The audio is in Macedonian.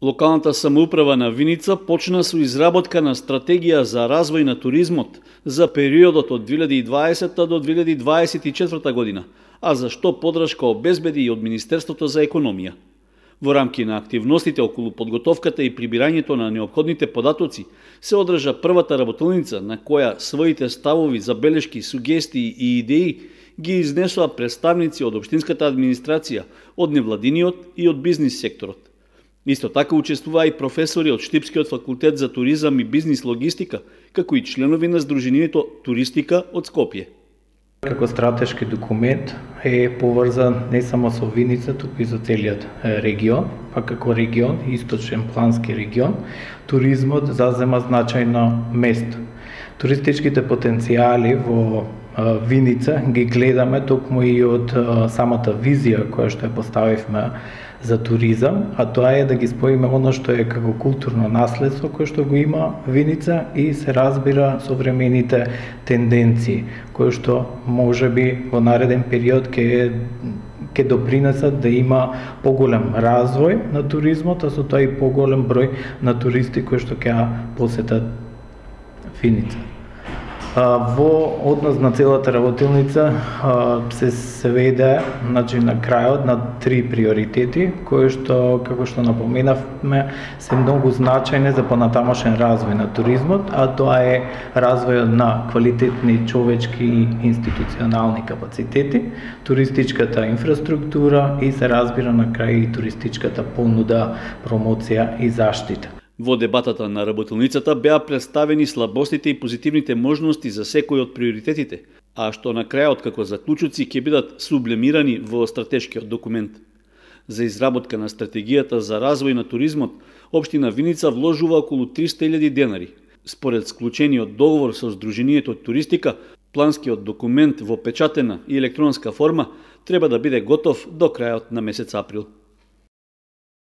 Локалната самоуправа на Виница почна со изработка на стратегија за развој на туризмот за периодот од 2020 до 2024 година, а за што подршка обезбеди и од Министерството за економија. Во рамки на активностите околу подготовката и прибирањето на неопходните податоци се одржа првата работилница на која своите ставови, забелешки, сугестии и идеи ги изнесоа представници од општинската администрација, од невладиниот и од бизнис секторот. Исто така учествуваа и професори од Штипскиот факултет за туризам и бизнис логистика, како и членови на Сдруженијето Туристика од Скопје. Како стратешки документ е поврзан не само со Виница, туку и со целиот регион, па како регион, источен плански регион, туризмот зазема значајно место. Туристичките потенцијали во Виница ги гледаме токму и од самата визија која што ја поставивме за туризам, а тоа е да ги споиме оно што е како културно наследство кое што го има Виница и се разбира современите тенденции, кои што можеби во нареден период ќе допринесат да има поголем развој на туризмот, а со тоа и поголем број на туристи кои што ќе посетат Виница. Во однос на целата работилница се сведе на крајот на 3 приоритети, кои што, како што напоменавме, се многу значајни за понатамошен развој на туризмот, а тоа е развојот на квалитетни човечки и институционални капацитети, туристичката инфраструктура и се разбира на крај и туристичката понуда, промоција и заштита. Во дебатата на работилницата беа представени слабостите и позитивните можности за секој од приоритетите, а што на крајот како заклучоци ќе бидат сублимирани во стратешкиот документ. За изработка на стратегијата за развој на туризмот, општина Виница вложува околу 300.000 денари. Според склучениот договор со Сдруженијето Туристика, планскиот документ во печатена и електронска форма треба да биде готов до крајот на месец април.